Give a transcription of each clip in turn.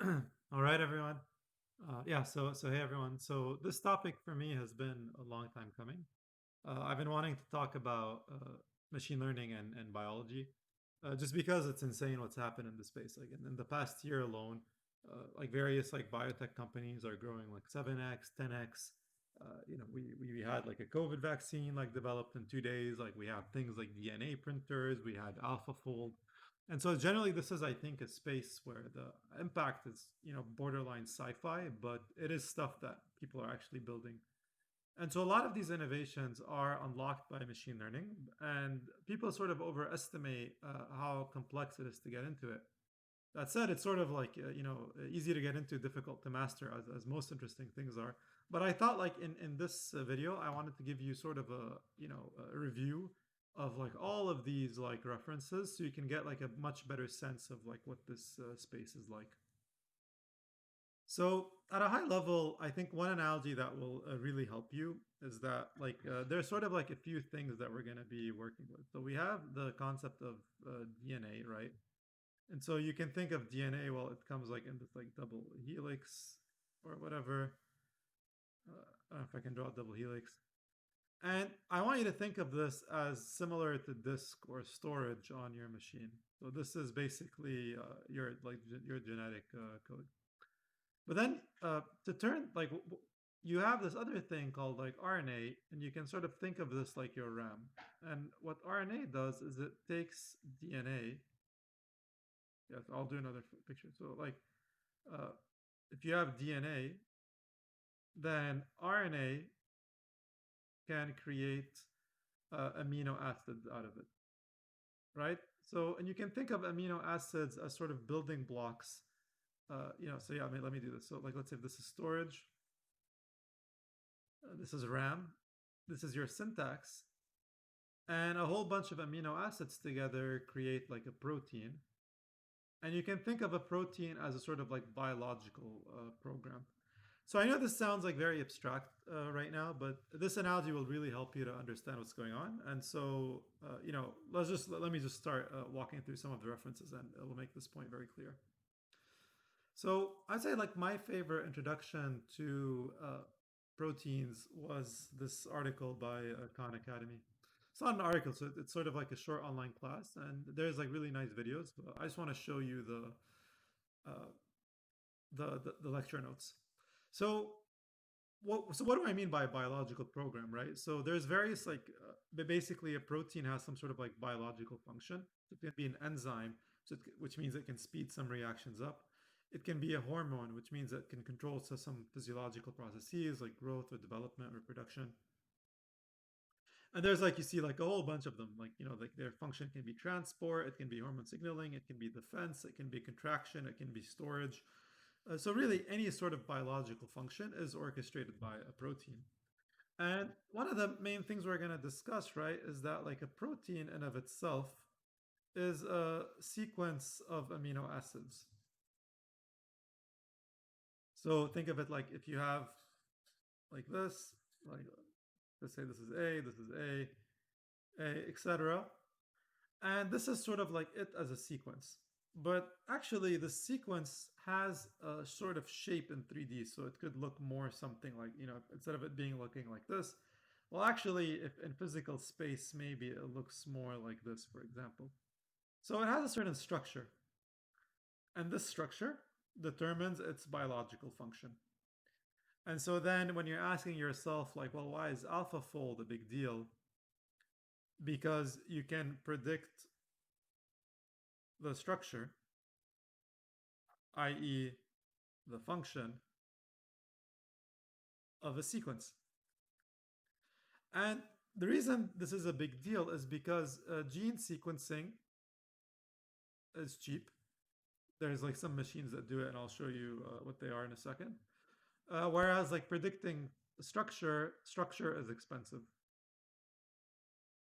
All right, everyone. So hey, everyone. So this topic for me has been a long time coming. I've been wanting to talk about machine learning and biology, just because it's insane what's happened in the space. Like in the past year alone, like various like biotech companies are growing like 7x, 10x. We had like a COVID vaccine like developed in 2 days. Like we have things like DNA printers. We had AlphaFold. And so generally, this is, I think, a space where the impact is, borderline sci-fi, but it is stuff that people are actually building. And so a lot of these innovations are unlocked by machine learning, and people sort of overestimate how complex it is to get into it. That said, it's sort of like easy to get into, difficult to master, as most interesting things are. But I thought, like in this video, I wanted to give you sort of a review of like all of these like references, so you can get like a much better sense of like what this space is like. So, at a high level, I think one analogy that will really help you is that, like, there's sort of like a few things that we're going to be working with. So, we have the concept of DNA, right? And so you can think of DNA, well, it comes like in this like double helix or whatever. I don't know if I can draw a double helix. And I want you to think of this as similar to disk or storage on your machine. So this is basically your genetic code. But then to turn like you have this other thing called like RNA, and you can sort of think of this like your RAM. And what RNA does is it takes DNA. Yes, I'll do another picture. So like uh, if you have DNA, then RNA can create amino acids out of it, right? So and you can think of amino acids as sort of building blocks. So yeah, let me do this. So like let's say this is storage. This is RAM. This is your syntax. And a whole bunch of amino acids together create like a protein. And you can think of a protein as a sort of like biological program. So I know this sounds like very abstract right now, but this analogy will really help you to understand what's going on. And so, let me just start walking through some of the references, and it will make this point very clear. So I'd say like my favorite introduction to proteins was this article by Khan Academy. It's not an article, so it's sort of like a short online class, and there's like really nice videos. But I just want to show you uh, the lecture notes. So what do I mean by biological program, right? So there's various like basically a protein has some sort of like biological function. It can be an enzyme, which means it can speed some reactions up. It can be a hormone, which means it can control some physiological processes like growth or development, reproduction. And there's like you see like a whole bunch of them. Like like their function can be transport, it can be hormone signaling, it can be defense, it can be contraction, it can be storage. So really, any sort of biological function is orchestrated by a protein. And one of the main things we're going to discuss, right, is that like a protein in of itself is a sequence of amino acids. So think of it like if you have like this, like let's say this is A, etc. And this is sort of like it as a sequence. But actually, the sequence has a sort of shape in 3D, so it could look more something like, instead of it being looking like this, well, actually, if in physical space, maybe it looks more like this, for example. So it has a certain structure, and this structure determines its biological function. And so then when you're asking yourself, like, well, why is AlphaFold a big deal? Because you can predict the structure, i.e., the function of a sequence. And the reason this is a big deal is because gene sequencing is cheap. There's like some machines that do it, and I'll show you what they are in a second. Whereas like predicting structure is expensive.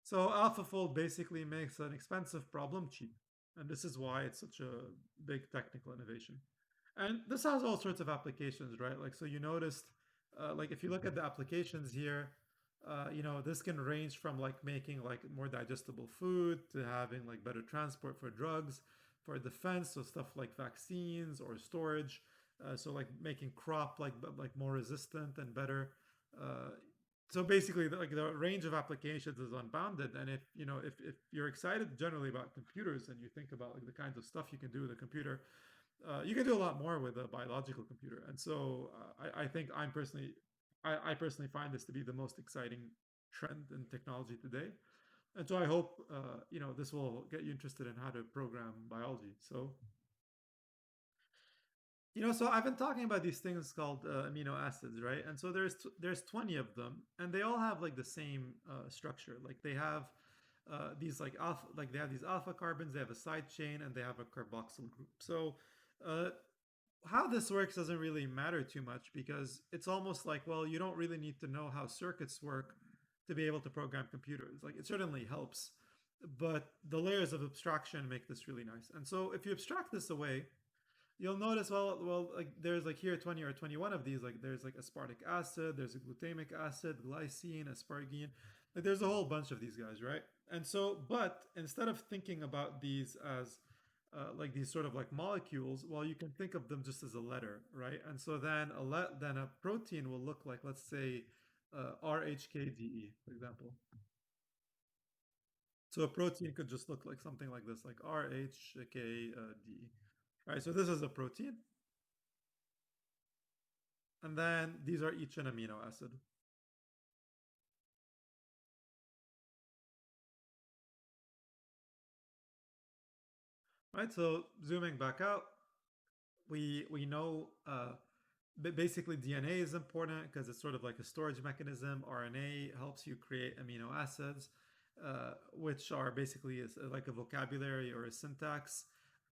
So AlphaFold basically makes an expensive problem cheap, and this is why it's such a big technical innovation. And this has all sorts of applications, right? Like, so you noticed, like, if you look at the applications here, this can range from like making like more digestible food to having like better transport for drugs, for defense, so stuff like vaccines or storage. So like making crop like more resistant and better. Uh, so basically, like the range of applications is unbounded. And if you know if you're excited generally about computers and you think about like the kinds of stuff you can do with a computer, you can do a lot more with a biological computer. And so I think I personally find this to be the most exciting trend in technology today. And so I hope this will get you interested in how to program biology. So so I've been talking about these things called amino acids, right? And so there's 20 of them, and they all have like the same structure. Like they have these like alpha, like they have these alpha carbons, they have a side chain, and they have a carboxyl group. So uh, how this works doesn't really matter too much because it's almost like, well, you don't really need to know how circuits work to be able to program computers. Like it certainly helps, but the layers of abstraction make this really nice. And so if you abstract this away, you'll notice, well, like there's like here 20 or 21 of these. Like there's like aspartic acid, there's a glutamic acid, glycine, asparagine. Like there's a whole bunch of these guys, right? And so, but instead of thinking about these as like these sort of like molecules, well, you can think of them just as a letter, right? And so then then a protein will look like, let's say, RHKDE, for example. So a protein could just look like something like this, like RHKDE, right? So this is a protein. And then these are each an amino acid, right? So zooming back out, we know basically DNA is important because it's sort of like a storage mechanism. RNA helps you create amino acids, which are basically like a vocabulary or a syntax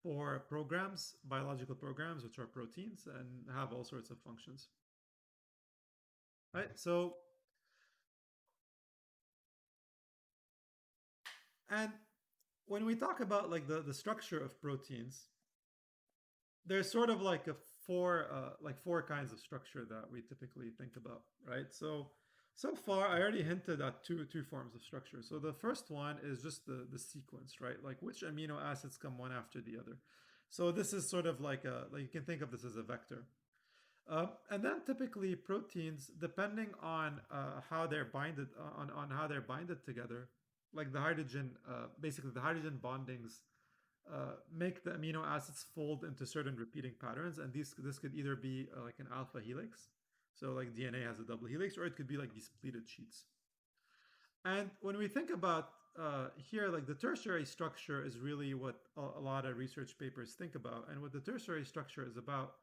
for programs, biological programs, which are proteins and have all sorts of functions. Right. So, and when we talk about like the structure of proteins, there's sort of like a four kinds of structure that we typically think about, right? So far I already hinted at two forms of structure. So the first one is just the sequence, right? Like which amino acids come one after the other. So this is sort of like you can think of this as a vector. And then typically proteins, depending on how they're binded on how they're binded together, like the hydrogen, basically the hydrogen bondings make the amino acids fold into certain repeating patterns, and this could either be like an alpha helix, so like DNA has a double helix, or it could be like these pleated sheets. And when we think about here, like the tertiary structure is really what a lot of research papers think about, and what the tertiary structure is about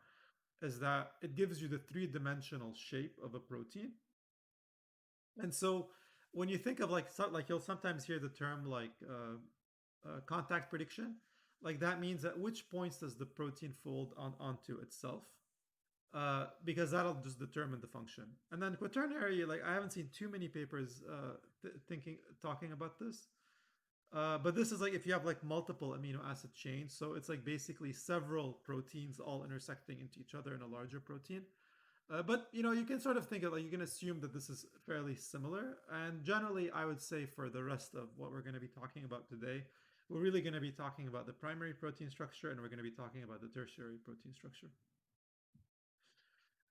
is that it gives you the three-dimensional shape of a protein. And so when you think of like you'll sometimes hear the term like contact prediction. Like that means at which points does the protein fold onto itself? Because that'll just determine the function. And then quaternary, like I haven't seen too many papers talking about this. But this is like if you have like multiple amino acid chains, so it's like basically several proteins all intersecting into each other in a larger protein. But you can sort of think of like you can assume that this is fairly similar. And generally, I would say for the rest of what we're going to be talking about today, we're really going to be talking about the primary protein structure, and we're going to be talking about the tertiary protein structure.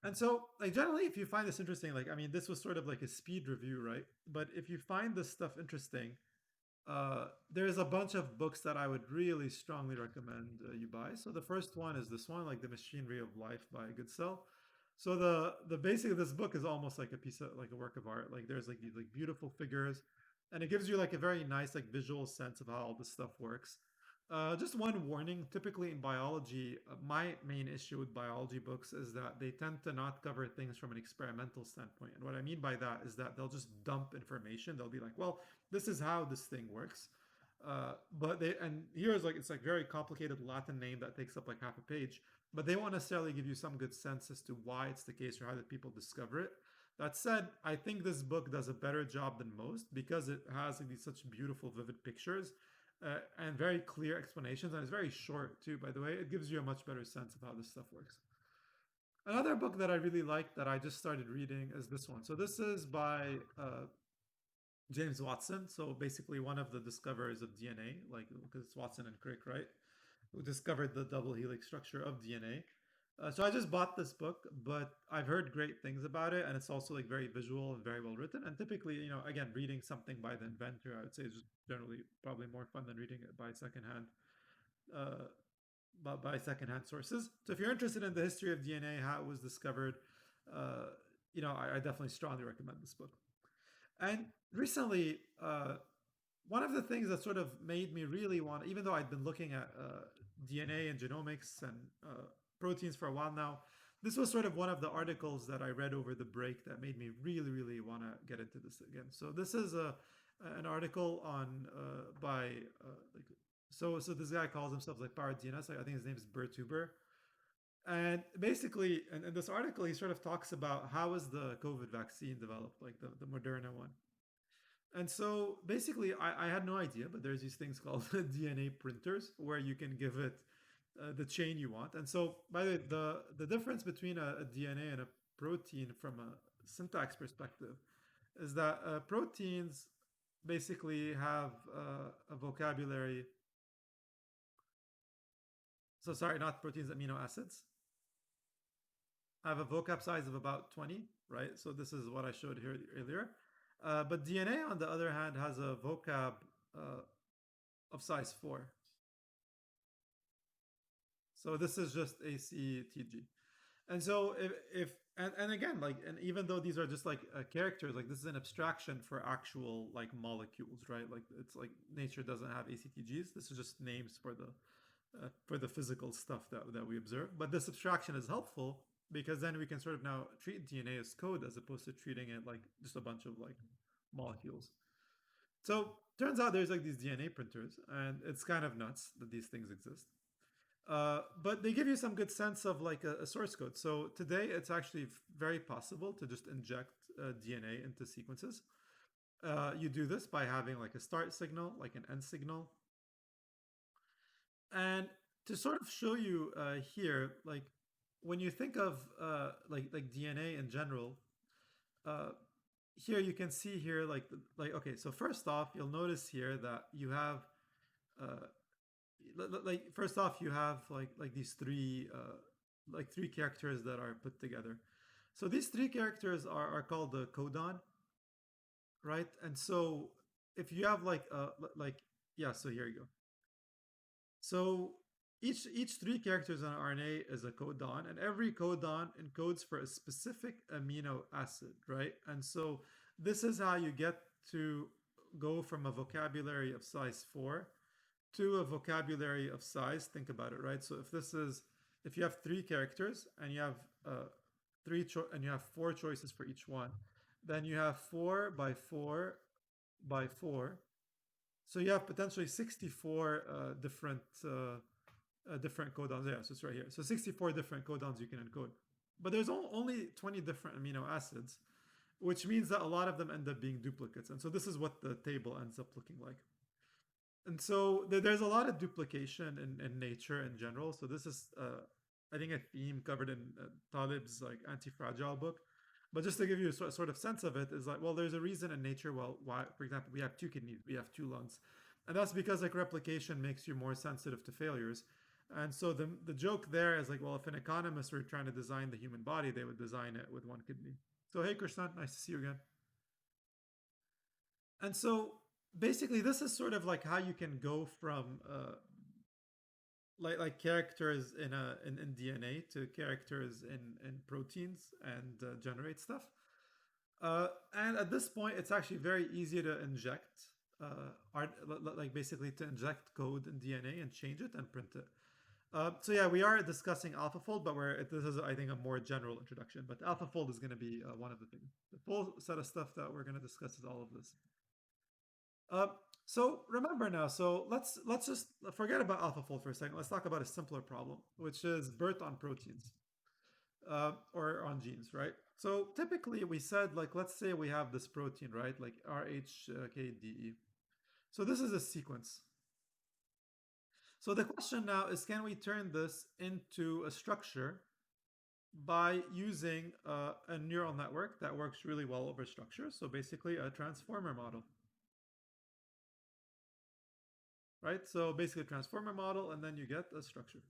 And so, like generally, if you find this interesting, like I mean, this was sort of like a speed review, right? But if you find this stuff interesting, there's a bunch of books that I would really strongly recommend you buy. So the first one is this one, like The Machinery of Life by Goodsell. So the basic of this book is almost like a piece of like a work of art. Like there's like these like beautiful figures, and it gives you like a very nice like visual sense of how all this stuff works. Just one warning: typically in biology, my main issue with biology books is that they tend to not cover things from an experimental standpoint. And what I mean by that is that they'll just dump information. They'll be like, "Well, this is how this thing works." But they and here's like it's like very complicated Latin name that takes up like half a page, but they won't necessarily give you some good sense as to why it's the case or how did people discover it. That said, I think this book does a better job than most because it has like these such beautiful, vivid pictures and very clear explanations, and it's very short too. By the way, it gives you a much better sense of how this stuff works. Another book that I really like that I just started reading is this one. So this is by James Watson. So basically, one of the discoverers of DNA, like because it's Watson and Crick, right? Who discovered the double helix structure of DNA. So I just bought this book, but I've heard great things about it, and it's also like very visual and very well written. And typically, again, reading something by the inventor, I would say, is just generally probably more fun than reading it by secondhand, uh, by secondhand sources. So if you're interested in the history of DNA, how it was discovered, uh, I definitely strongly recommend this book. And recently, one of the things that sort of made me really want, even though I'd been looking at DNA and genomics and proteins for a while now, this was sort of one of the articles that I read over the break that made me really, really want to get into this again. So this is an article on by like so this guy calls himself like Power DNS. I think his name is BERT. And basically, in this article, he sort of talks about how is the COVID vaccine developed, like the Moderna one. And so basically, I had no idea, but there's these things called DNA printers where you can give it the chain you want. And so, by the way, the difference between a DNA and a protein from a syntax perspective is that proteins basically have a vocabulary. So, sorry, not proteins, amino acids. Have a vocab size of about 20, right? So, this is what I showed here earlier. But DNA, on the other hand, has a vocab uh, of size 4. So this is just ACTG. And so if and again, like, and even though these are just like characters, like this is an abstraction for actual like molecules, right? Like it's like nature doesn't have ACTGs. This is just names for the physical stuff that we observe. But this abstraction is helpful because then we can sort of now treat DNA as code as opposed to treating it like just a bunch of like molecules. So turns out there's like these DNA printers, and it's kind of nuts that these things exist. But they give you some good sense of like a source code. So today it's actually very possible to just inject DNA into sequences. You do this by having like a start signal, like an end signal. And to sort of show you here, like when you think of like DNA in general, uh, here you can see here like okay. So first off, you'll notice here that you have uh, like first off you have like these three characters that are put together. So these three characters are called the codon, right? And so if you have like yeah, so here you go. So each three characters on RNA is a codon, and every codon encodes for a specific amino acid, right? And so this is how you get to go from a vocabulary of size 4 to a vocabulary of size. Think about it, right? So if you have three characters and you have and you have four choices for each one, then you have 4 by 4 by 4. So you have potentially 64 different codons. Yeah, so it's right here. So 64 different codons you can encode, but there's only 20 different amino acids, which means that a lot of them end up being duplicates. And so this is what the table ends up looking like. And so there's a lot of duplication in nature in general. So this is, I think, a theme covered in Talib's like anti-fragile book. But just to give you a sort of sense of it, is like, well, there's a reason in nature. Well, why, for example, we have two kidneys, we have two lungs, and that's because like replication makes you more sensitive to failures. And so the joke there is like, well, if an economist were trying to design the human body, they would design it with one kidney. So hey, Krishnan, nice to see you again. And so basically this is sort of like how you can go from like characters in DNA to characters in proteins and generate stuff. And at this point it's actually very easy to inject art, like basically to inject code in DNA and change it and print it. So yeah, we are discussing AlphaFold, but this is I think a more general introduction. But AlphaFold is going to be one of the things. The full set of stuff that we're going to discuss is all of this. Uh, so remember now. So let's just forget about AlphaFold for a second. Let's talk about a simpler problem, which is BERT on proteins or on genes, right? So typically we said like let's say we have this protein, right? Like RHKDE. So this is a sequence. So the question now is, can we turn this into a structure by using a neural network that works really well over structure? So basically a transformer model, right? So basically a transformer model, and then you get a structure.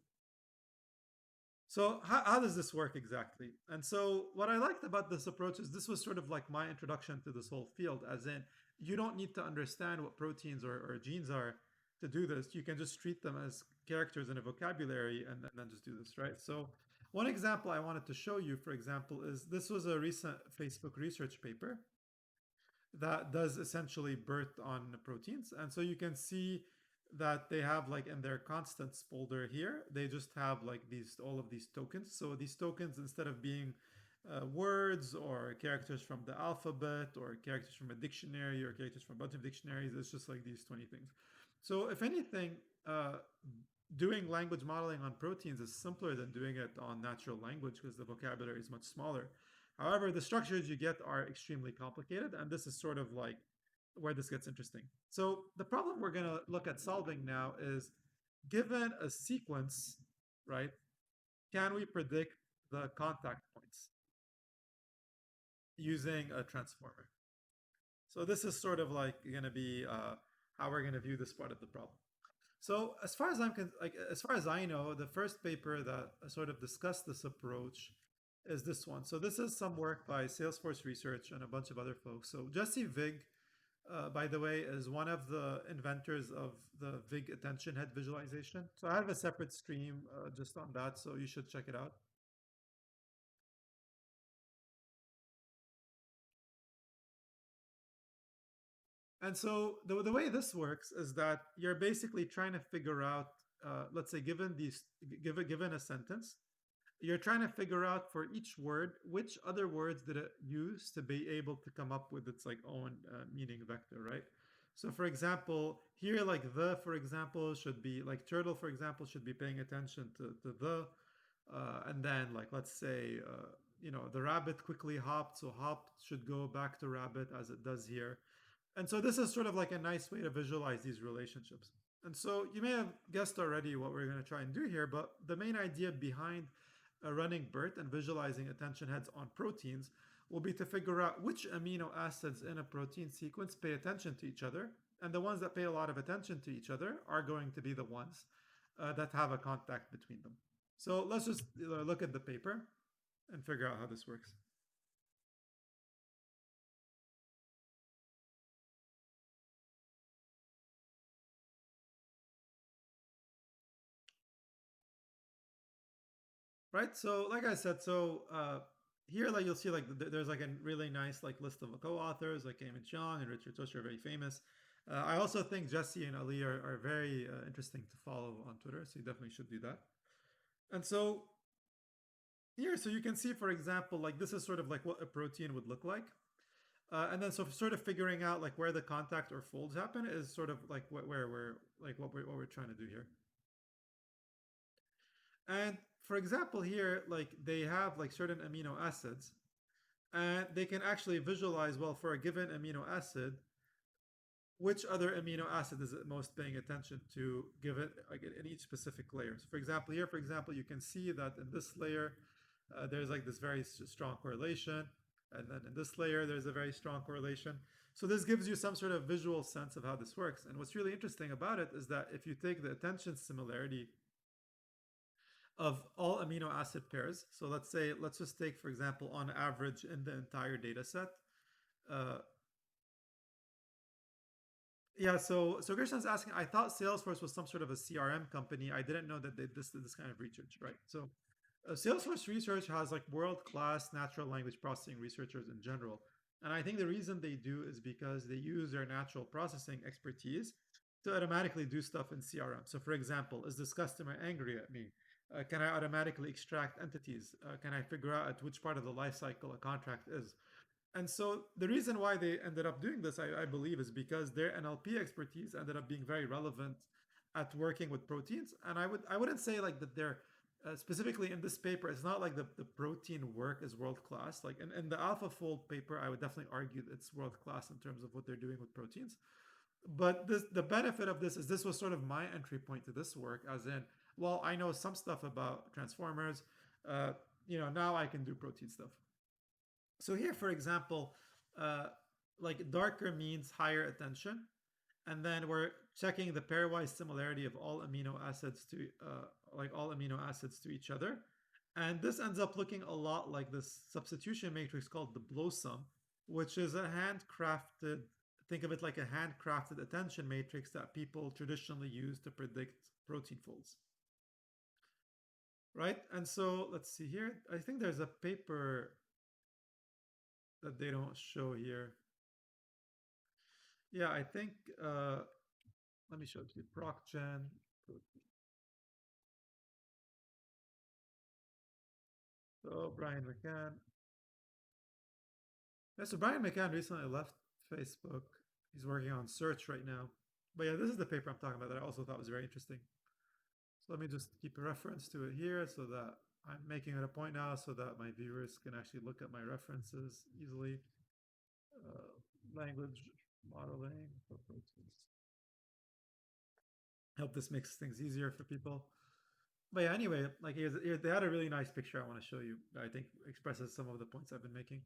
So how does this work exactly? And so what I liked about this approach is this was sort of like my introduction to this whole field, as in you don't need to understand what proteins or genes are to do this. You can just treat them as characters in a vocabulary and then just do this, right? So one example I wanted to show you, for example, is this was a recent Facebook research paper that does essentially BERT on proteins. And so you can see that they have like in their constants folder here, they just have like these all of these tokens. So these tokens, instead of being words or characters from the alphabet or characters from a dictionary or characters from a bunch of dictionaries, it's just like these 20 things. So if anything, doing language modeling on proteins is simpler than doing it on natural language because the vocabulary is much smaller. However, the structures you get are extremely complicated, and this is sort of like where this gets interesting. So the problem we're going to look at solving now is, given a sequence, right, can we predict the contact points using a transformer? So this is sort of like going to be how we're going to view this part of the problem. So as far as as far as I know, the first paper that sort of discussed this approach is this one. So this is some work by Salesforce Research and a bunch of other folks. So Jesse Vig, by the way, is one of the inventors of the Vig attention head visualization. So I have a separate stream just on that, so you should check it out. And so the way this works is that you're basically trying to figure out, let's say, given a sentence, you're trying to figure out for each word which other words did it use to be able to come up with its like own meaning vector, right? So for example, here like the, for example, should be like turtle, for example, should be paying attention to the, and then like let's say the rabbit quickly hopped, so hopped should go back to rabbit as it does here. And so this is sort of like a nice way to visualize these relationships. And so you may have guessed already what we're going to try and do here, but the main idea behind running BERT and visualizing attention heads on proteins will be to figure out which amino acids in a protein sequence pay attention to each other. And the ones that pay a lot of attention to each other are going to be the ones that have a contact between them. So let's just look at the paper and figure out how this works. Right, so like I said, so here like you'll see like there's like a really nice like list of co-authors like Eamon Cheong and Richard Tush are very famous. I also think Jesse and Ali are very interesting to follow on Twitter, so you definitely should do that. And so here, so you can see, for example, like this is sort of like what a protein would look like. And then so sort of figuring out like where the contact or folds happen is sort of like where we're like what we're trying to do here. And for example, here, like they have like certain amino acids, and they can actually visualize, well, for a given amino acid, which other amino acid is it most paying attention to given like in each specific layer. So for example, here, for example, you can see that in this layer, there's like this very strong correlation. And then in this layer, there's a very strong correlation. So this gives you some sort of visual sense of how this works. And what's really interesting about it is that if you take the attention similarity of all amino acid pairs. So let's just take, for example, on average in the entire data set. Uh, yeah, so Gershon's asking, I thought Salesforce was some sort of a CRM company. I didn't know that they did this kind of research, right? So Salesforce Research has like world-class natural language processing researchers in general. And I think the reason they do is because they use their natural processing expertise to automatically do stuff in CRM. So for example, is this customer angry at me? Can I automatically extract entities? Can I figure out at which part of the life cycle a contract is? And so the reason why they ended up doing this, I believe, is because their NLP expertise ended up being very relevant at working with proteins. And I wouldn't say like that they're specifically in this paper, it's not like the protein work is world class. Like in the AlphaFold paper, I would definitely argue that it's world class in terms of what they're doing with proteins. But the benefit of this is this was sort of my entry point to this work, as in, well, I know some stuff about transformers. Uh, now I can do protein stuff. So here, for example, uh, like darker means higher attention, and then we're checking the pairwise similarity of all amino acids to all amino acids to each other. And this ends up looking a lot like this substitution matrix called the blossom, which is a handcrafted, think of it like a handcrafted attention matrix that people traditionally use to predict protein folds, right? And so let's see here. I think there's a paper that they don't show here. Yeah, I think, let me show it to you. ProcGen. So Brian McCann. Yeah, so Brian McCann recently left Facebook. He's working on search right now. But yeah, this is the paper I'm talking about that I also thought was very interesting. So let me just keep a reference to it here so that I'm making it a point now so that my viewers can actually look at my references easily. Language modeling for proteins. Hope this makes things easier for people. But yeah, anyway, like they had a really nice picture I want to show you that I think expresses some of the points I've been making.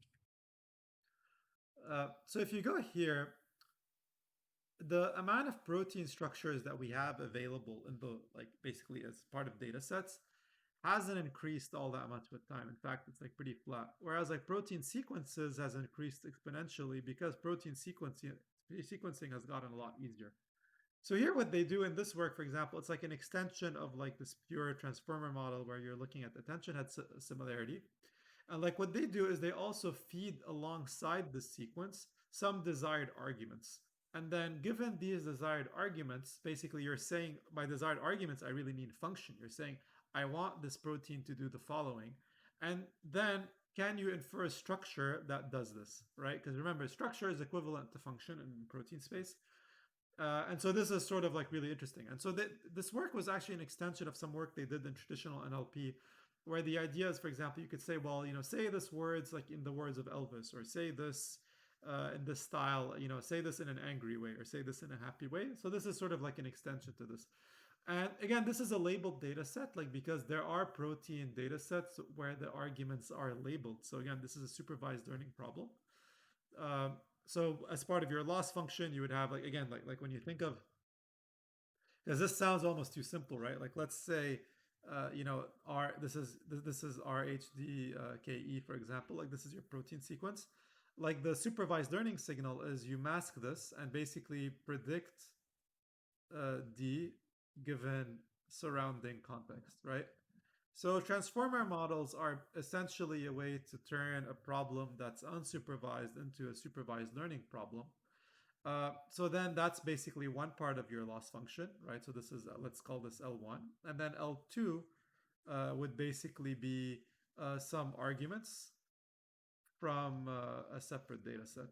So if you go here, the amount of protein structures that we have available in the like basically as part of data sets hasn't increased all that much with time. In fact, it's like pretty flat. Whereas like protein sequences has increased exponentially because protein sequencing has gotten a lot easier. So here what they do in this work, for example, it's like an extension of like this pure transformer model where you're looking at attention head similarity. And like what they do is they also feed alongside the sequence some desired arguments. And then given these desired arguments, basically you're saying by desired arguments, I really mean function. You're saying, I want this protein to do the following. And then can you infer a structure that does this, right? Because remember, structure is equivalent to function in protein space. And so this is sort of like really interesting. And so this work was actually an extension of some work they did in traditional NLP, where the idea is, for example, you could say, well, say this words like in the words of Elvis, or say this in this style, say this in an angry way, or say this in a happy way. So this is sort of like an extension to this. And again, this is a labeled data set, like because there are protein data sets where the arguments are labeled. So again, this is a supervised learning problem. Um, so as part of your loss function, you would have like again like when you think of, because this sounds almost too simple, right? Like let's say R this is RHD KE, for example. Like this is your protein sequence. Like the supervised learning signal is you mask this and basically predict D given surrounding context, right? So transformer models are essentially a way to turn a problem that's unsupervised into a supervised learning problem. So then that's basically one part of your loss function, right? So this is, let's call this L1. And then L2 would basically be some arguments from a separate data set,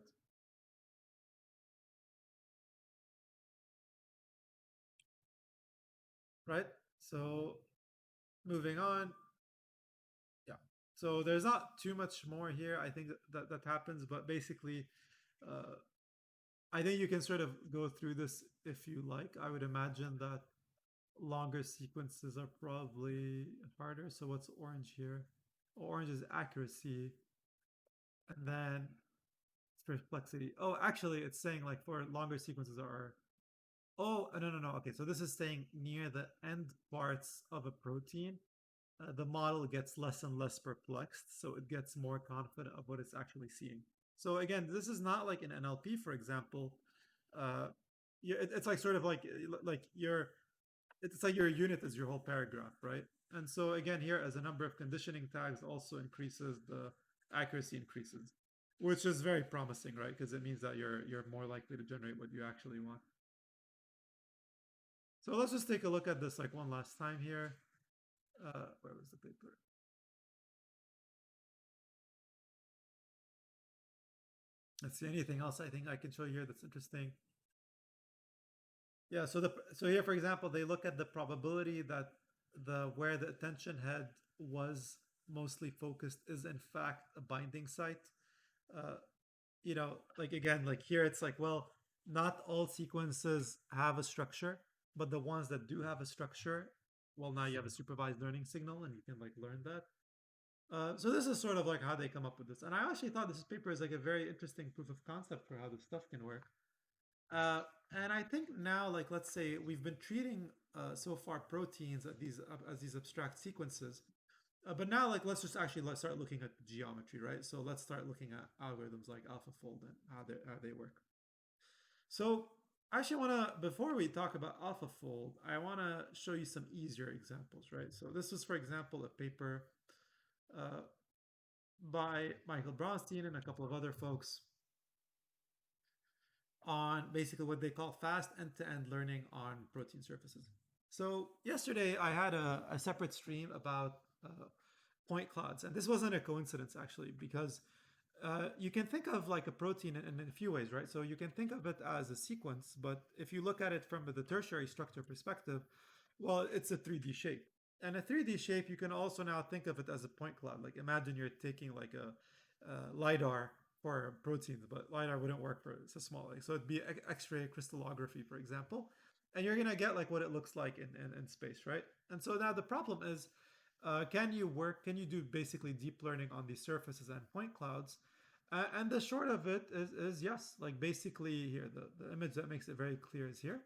right? So moving on, yeah. So there's not too much more here. I think that happens, but basically, uh, I think you can sort of go through this if you like. I would imagine that longer sequences are probably harder. So what's orange here? Orange is accuracy, and then it's perplexity. Oh, actually, it's saying like for longer sequences are. Oh, no. Okay, so this is saying near the end parts of a protein, the model gets less and less perplexed, so it gets more confident of what it's actually seeing. So again, this is not like in NLP, for example. Uh, it's like sort of like your it's like your unit is your whole paragraph, right? And so again, here as a number of conditioning tags also increases, the accuracy increases, which is very promising, right? Because it means that you're more likely to generate what you actually want. So let's just take a look at this like one last time here. Where was the paper? Let's see, anything else I think I can show you here that's interesting. Yeah, so here, for example, they look at the probability that the where the attention head was mostly focused is in fact a binding site. Uh, like again, like here it's like, well, not all sequences have a structure, but the ones that do have a structure, well, now you have a supervised learning signal and you can like learn that. So this is sort of like how they come up with this. And I actually thought this paper is like a very interesting proof of concept for how this stuff can work. Uh, and I think now, like, let's say we've been treating so far proteins as these abstract sequences. But now, like, let's start looking at geometry, right? So let's start looking at algorithms like AlphaFold and how they work. So I actually want to, before we talk about AlphaFold, I want to show you some easier examples, right? So this was, for example, a paper uh, by Michael Bronstein and a couple of other folks on basically what they call fast end-to-end learning on protein surfaces. So yesterday I had a separate stream about point clouds, and this wasn't a coincidence actually, because you can think of like a protein in a few ways, right? So you can think of it as a sequence, but if you look at it from the tertiary structure perspective, well, it's a 3D shape. And a 3D shape, you can also now think of it as a point cloud. Like imagine you're taking like a LiDAR for proteins, but LiDAR wouldn't work for it. It's a small, like, so it'd be X-ray crystallography, for example. And you're gonna get like what it looks like in space, right? And so now the problem is, can you do basically deep learning on these surfaces and point clouds? And the short of it is yes. Like basically here, the image that makes it very clear is here,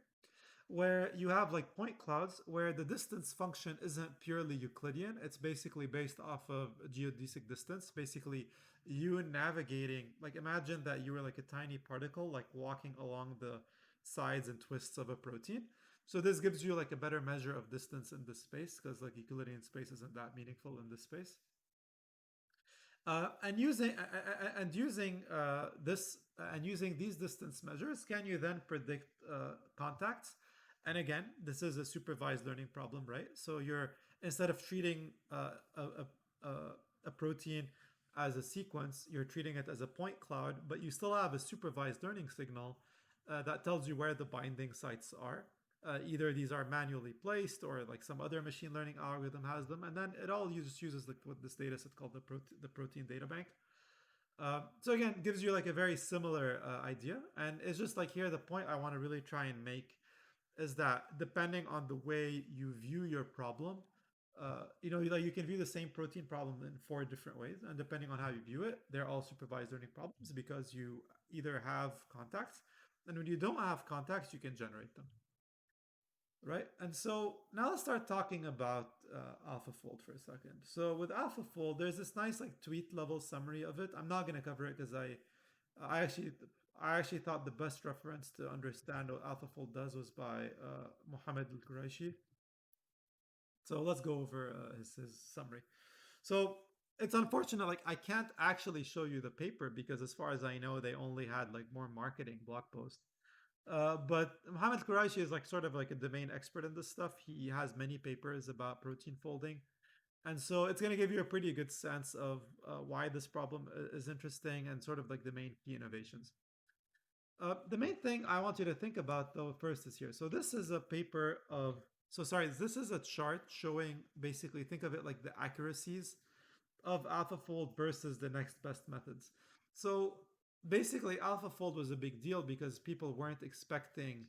where you have like point clouds where the distance function isn't purely Euclidean. It's basically based off of geodesic distance. Basically, you navigating, like imagine that you were like a tiny particle, like walking along the sides and twists of a protein. So this gives you like a better measure of distance in this space because like Euclidean space isn't that meaningful in this space. And using these distance measures, can you then predict contacts? And again, this is a supervised learning problem, right? So you're, instead of treating a protein as a sequence, you're treating it as a point cloud, but you still have a supervised learning signal that tells you where the binding sites are. Either these are manually placed or like some other machine learning algorithm has them, and then it all uses like what this data set called the protein data bank. So again, gives you like a very similar idea, and it's just like here the point I want to really try and make is that depending on the way you view your problem, like you can view the same protein problem in four different ways, and depending on how you view it, they're all supervised learning problems because you either have contacts, and when you don't have contacts, you can generate them. Right? And so now let's start talking about AlphaFold for a second. So with AlphaFold, there's this nice like tweet level summary of it. I'm not going to cover it because I actually I actually thought the best reference to understand what AlphaFold does was by Mohammed Al Quraishi. So let's go over his summary. So it's unfortunate, like I can't actually show you the paper because, as far as I know, they only had like more marketing blog posts. But Mohammed Quraishi is like sort of like a domain expert in this stuff. He has many papers about protein folding. And so it's going to give you a pretty good sense of why this problem is interesting and sort of like the main key innovations. The main thing I want you to think about though first is here. So this is a paper of, so sorry, this is a chart showing basically, think of it like the accuracies of AlphaFold versus the next best methods. So basically, AlphaFold was a big deal because people weren't expecting,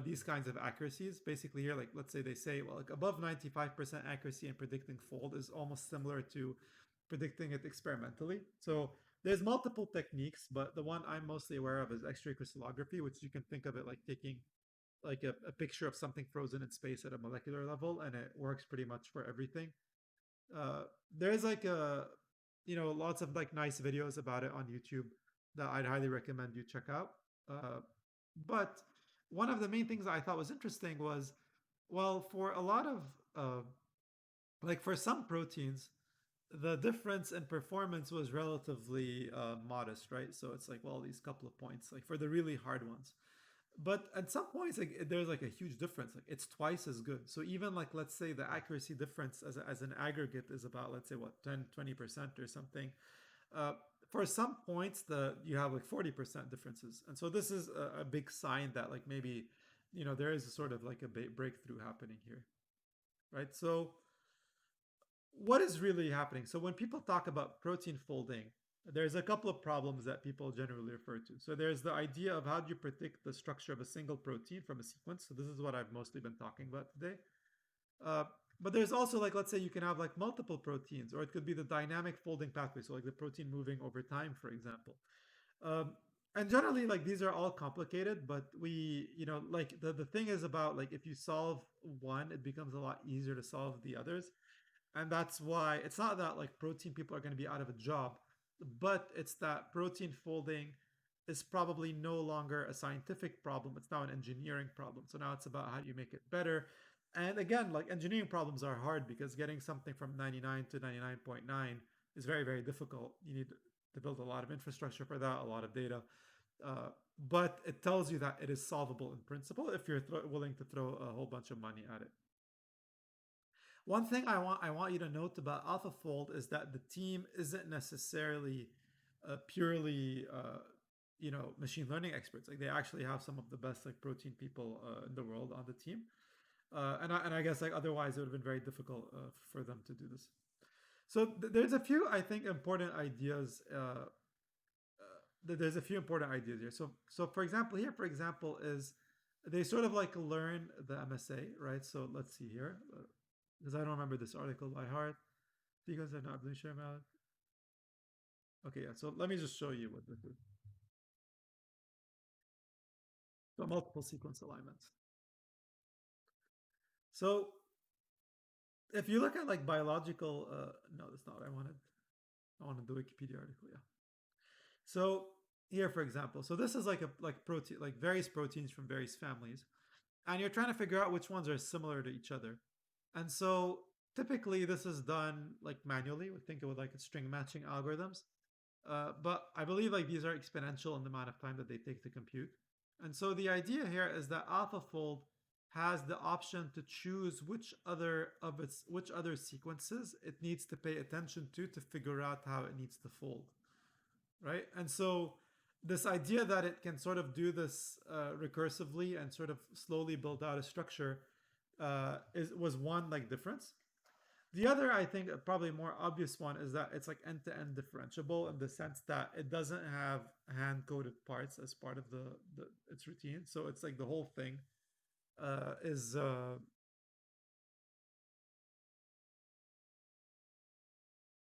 these kinds of accuracies. Basically, here, like let's say they say, well, like above 95% accuracy in predicting fold is almost similar to predicting it experimentally. So there's multiple techniques, but the one I'm mostly aware of is X-ray crystallography, which you can think of it like taking like a picture of something frozen in space at a molecular level, and it works pretty much for everything. uh, there's like lots of like nice videos about it on YouTube that I'd highly recommend you check out. But one of the main things I thought was interesting was, well, for a lot of like for some proteins, the difference in performance was relatively modest, right? So it's like, well, these couple of points, like for the really hard ones. But at some points, like there's like a huge difference. Like it's twice as good. So even like let's say the accuracy difference as an aggregate is about, let's say, what, 10-20% or something. Uh, for some points, the you have like 40% differences, and so this is a big sign that like maybe there is a sort of like a breakthrough happening here, right? So what is really happening? So when people talk about protein folding, there's a couple of problems that people generally refer to. So there's the idea of how do you predict the structure of a single protein from a sequence. So this is what I've mostly been talking about today. Uh, but there's also like, let's say you can have like multiple proteins, or it could be the dynamic folding pathway. So like the protein moving over time, for example. Um, and generally like these are all complicated, but like the thing is about like if you solve one, it becomes a lot easier to solve the others. And that's why it's not that like protein people are going to be out of a job, but it's that protein folding is probably no longer a scientific problem. It's now an engineering problem. So now it's about how do you make it better. And again, like engineering problems are hard because getting something from 99 to 99.9 is very, very difficult. You need to build a lot of infrastructure for that, a lot of data. Uh, but it tells you that it is solvable in principle if you're willing to throw a whole bunch of money at it. One thing I want you to note about AlphaFold is that the team isn't necessarily purely machine learning experts. Like they actually have some of the best like protein people in the world on the team. And I guess like otherwise it would have been very difficult for them to do this. So there's a few I think important ideas. There's a few important ideas here. So for example, here for example is they sort of like learn the MSA, right? So let's see here, because I don't remember this article by heart. Because they're not blue share mallet. Okay, yeah. So let me just show you what this is. So multiple sequence alignments. So if you look at like biological, no, that's not what I wanted. I wanted the Wikipedia article. Yeah. So here, for example, so this is like a like protein, like various proteins from various families, and you're trying to figure out which ones are similar to each other. And so typically this is done like manually. We think it with like string matching algorithms. But I believe like these are exponential in the amount of time that they take to compute. And so the idea here is that AlphaFold has the option to choose which other sequences it needs to pay attention to figure out how it needs to fold, right? And so this idea that it can sort of do this recursively and sort of slowly build out a structure is was one like difference. The other, I think, probably more obvious one is that it's like end-to-end differentiable in the sense that it doesn't have hand-coded parts as part of the its routine. So it's like the whole thing is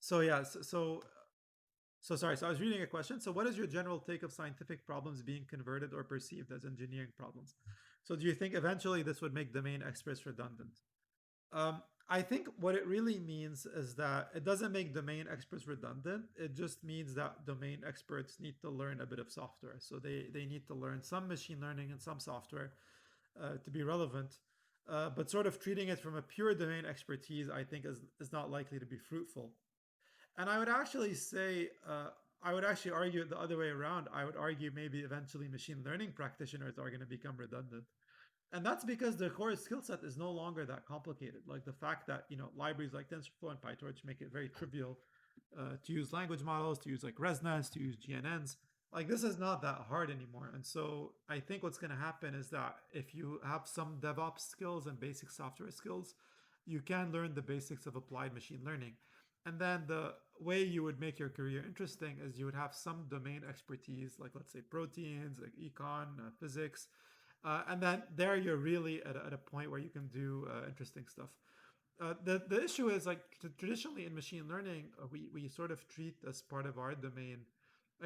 so yeah. So sorry. So I was reading a question. So what is your general take of scientific problems being converted or perceived as engineering problems? So do you think eventually this would make domain experts redundant? I think what it really means is that it doesn't make domain experts redundant. It just means that domain experts need to learn a bit of software. So they need to learn some machine learning and some software to be relevant. But sort of treating it from a pure domain expertise, I think, is not likely to be fruitful. And I would actually say, I would actually argue it the other way around. I would argue maybe eventually machine learning practitioners are going to become redundant, and that's because the core skill set is no longer that complicated. Like the fact that libraries like TensorFlow and PyTorch make it very trivial to use language models, to use like ResNet, to use GNNs. Like this is not that hard anymore. And so I think what's going to happen is that if you have some DevOps skills and basic software skills, you can learn the basics of applied machine learning. And then the way you would make your career interesting is you would have some domain expertise, like let's say proteins, like econ, physics, and then there you're really at a point where you can do interesting stuff. The issue is like traditionally in machine learning, we sort of treat as part of our domain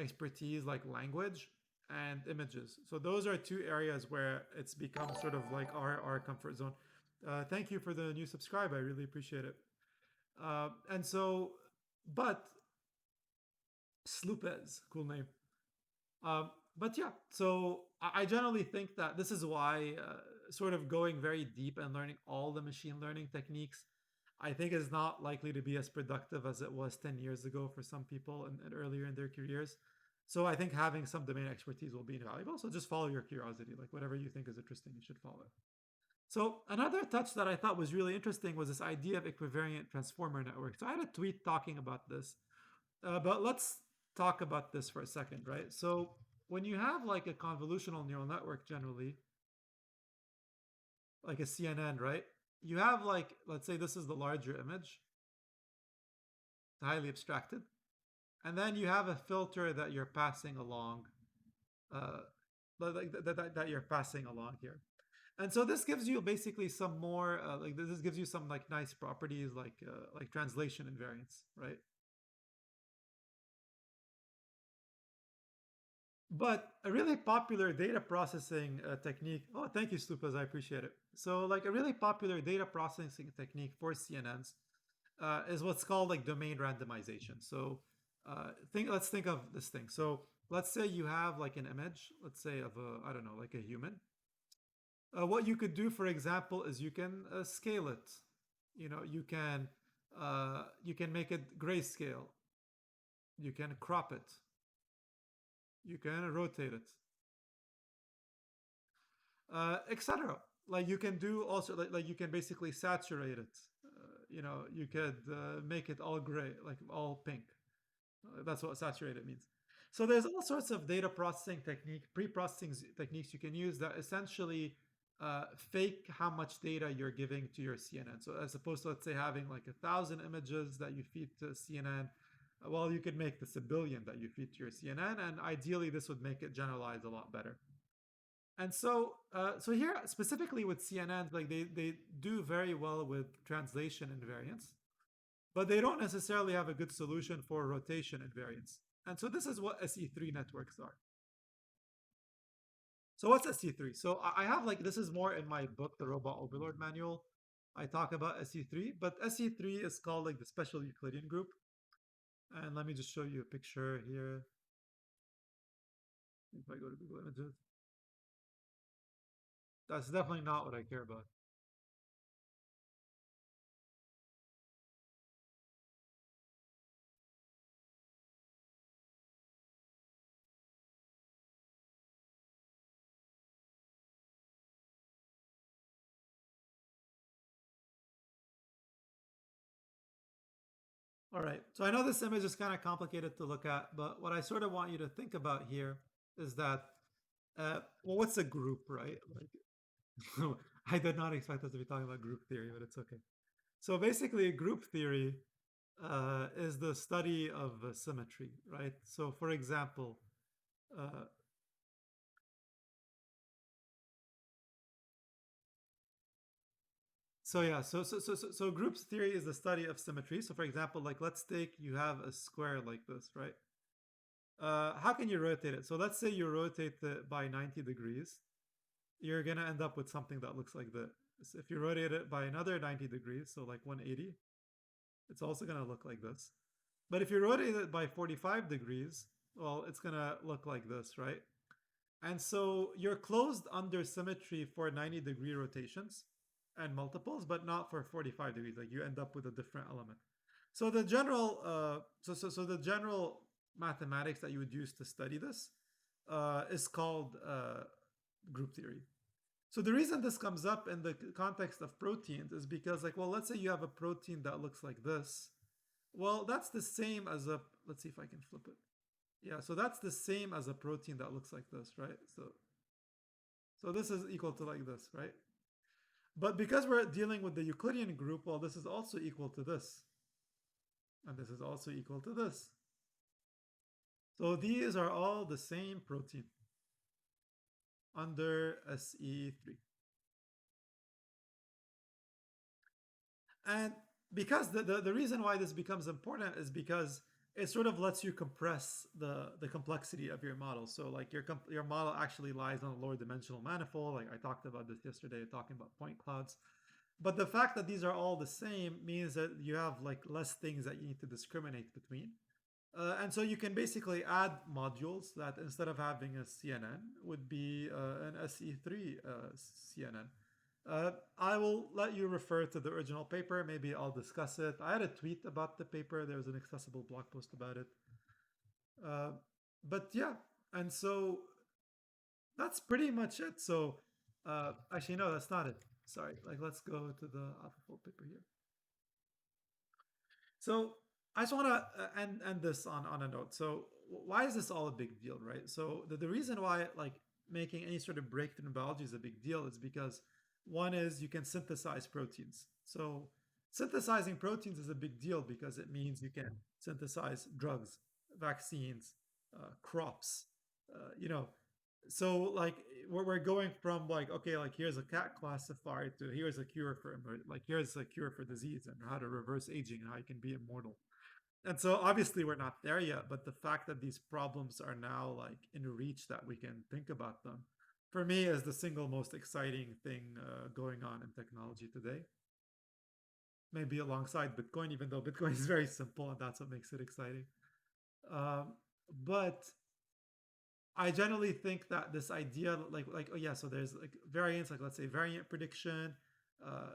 expertise like language and images. So those are two areas where it's become sort of like our comfort zone. Thank you for the new subscribe. I really appreciate it. And so, but Sloopez, cool name. But yeah, so I generally think that this is why sort of going very deep and learning all the machine learning techniques, I think is not likely to be as productive as it was 10 years ago for some people and earlier in their careers. So I think having some domain expertise will be invaluable. So just follow your curiosity, like whatever you think is interesting, you should follow. So another touch that I thought was really interesting was this idea of equivariant transformer network. So I had a tweet talking about this, but let's talk about this for a second, right? So when you have like a convolutional neural network, generally, like a CNN, right? You have like, let's say this is the larger image, highly abstracted, and then you have a filter that you're passing along, uh, that you're passing along here. And so this gives you basically some more, like this gives you some like nice properties like translation invariance, right? But a really popular data processing technique, oh, thank you, Stupas, I appreciate it. So, like a really popular data processing technique for CNNs is what's called like domain randomization. So let's think of this thing. So let's say you have like an image, let's say of a, I don't know, like a human. What you could do, for example, is you can scale it. You can make it grayscale. You can crop it. You can rotate it, etc. Like you can do also like you can basically saturate it. You could make it all gray, like all pink. That's what saturated means. So there's all sorts of data processing pre-processing techniques you can use that essentially fake how much data you're giving to your CNN. So as opposed to, let's say, having like 1,000 images that you feed to CNN, well, you could make this 1 billion that you feed to your CNN, and ideally this would make it generalize a lot better. And so here specifically with CNNs, like they do very well with translation invariance, but they don't necessarily have a good solution for rotation invariance. And so this is what SE3 networks are. So what's SE3? So I have like, this is more in my book, The Robot Overlord Manual. I talk about SE3, but SE3 is called like the special Euclidean group. And let me just show you a picture here. If I go to Google Images, that's definitely not what I care about. All right. So I know this image is kind of complicated to look at, but what I sort of want you to think about here is that, well, what's a group, right? Like, I did not expect us to be talking about group theory, but it's okay. So basically, group theory is the study of symmetry, right? So, for example, uh, so groups theory is the study of symmetry. So, for example, like let's take you have a square like this, right? How can you rotate it? So let's say you rotate it by 90 degrees. You're going to end up with something that looks like this. If you rotate it by another 90 degrees, so like 180, it's also going to look like this. But if you rotate it by 45 degrees, well, it's going to look like this, right? And so you're closed under symmetry for 90-degree rotations and multiples, but not for 45 degrees. Like you end up with a different element. So the general, the general mathematics that you would use to study this is called group theory. So the reason this comes up in the context of proteins is because, like, well, let's say you have a protein that looks like this. Well, that's the same as a. Let's see if I can flip it. Yeah, so that's the same as a protein that looks like this, right? So this is equal to like this, right? But because we're dealing with the Euclidean group, well, this is also equal to this. And this is also equal to this. So these are all the same protein under SE3. And because the reason why this becomes important is because it sort of lets you compress the complexity of your model. So like your model actually lies on a lower dimensional manifold. Like I talked about this yesterday, talking about point clouds. But the fact that these are all the same means that you have like less things that you need to discriminate between. And so you can basically add modules that instead of having a CNN would be an SE3 CNN. I will let you refer to the original paper. Maybe I'll discuss it. I had a tweet about the paper. There was an accessible blog post about it. Uh, but yeah, and so that's pretty much it. So actually, no, that's not it. Sorry. Like, let's go to the AlphaFold paper here. So I just want to end this on a note. So why is this all a big deal, right? So the reason why like making any sort of breakthrough in biology is a big deal is because one is you can synthesize proteins. So synthesizing proteins is a big deal because it means you can synthesize drugs, vaccines, crops, you know. So like we're going from like, okay, like here's a cat classifier to here's a cure for, like here's a cure for disease and how to reverse aging and how you can be immortal. And so obviously we're not there yet, but the fact that these problems are now like in reach that we can think about them, for me is the single most exciting thing going on in technology today. maybe alongside Bitcoin, even though Bitcoin is very simple and that's what makes it exciting. Um, but I generally think that this idea, like oh yeah, so there's like variants, like let's say variant prediction, uh,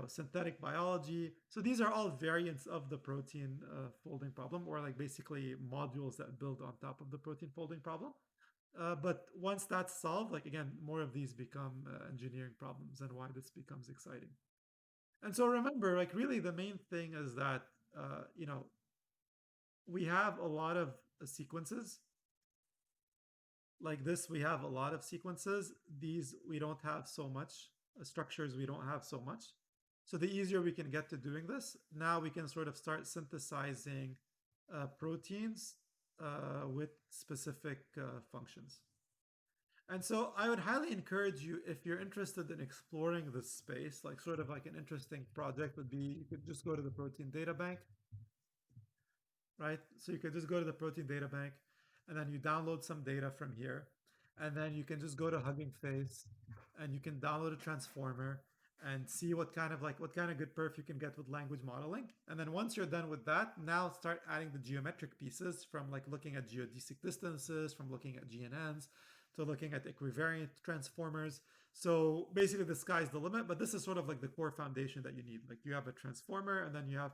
synthetic biology. So these are all variants of the protein folding problem, or like basically modules that build on top of the protein folding problem. But once that's solved, like again, more of these become engineering problems, and why this becomes exciting. And so remember, like really, the main thing is that we have a lot of sequences like this. We have a lot of sequences. These we don't have so much structures. We don't have so much. So the easier we can get to doing this, now we can sort of start synthesizing proteins with specific functions. And so I would highly encourage you, if you're interested in exploring this space, like sort of like an interesting project would be, you could just go to the protein data bank, right? So you can just go to the protein data bank and then you download some data from here. And then you can just go to Hugging Face and you can download a transformer and see what kind of good perf you can get with language modeling. And then once you're done with that, now start adding the geometric pieces, from like looking at geodesic distances, from looking at GNNs, to looking at equivariant transformers. So basically the sky's the limit, but this is sort of like the core foundation that you need. Like you have a transformer and then you have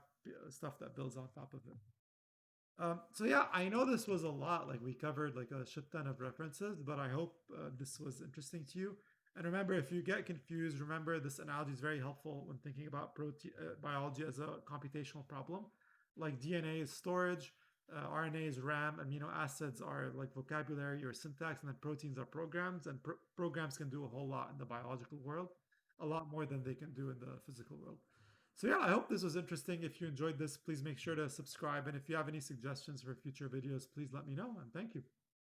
stuff that builds on top of it. So yeah, I know this was a lot. Like we covered like a shit ton of references, but I hope this was interesting to you. And remember, if you get confused, remember this analogy is very helpful when thinking about biology as a computational problem. Like DNA is storage, RNA is RAM, amino acids are like vocabulary or syntax, and then proteins are programs. And programs can do a whole lot in the biological world, a lot more than they can do in the physical world. So yeah, I hope this was interesting. If you enjoyed this, please make sure to subscribe. And if you have any suggestions for future videos, please let me know. And thank you.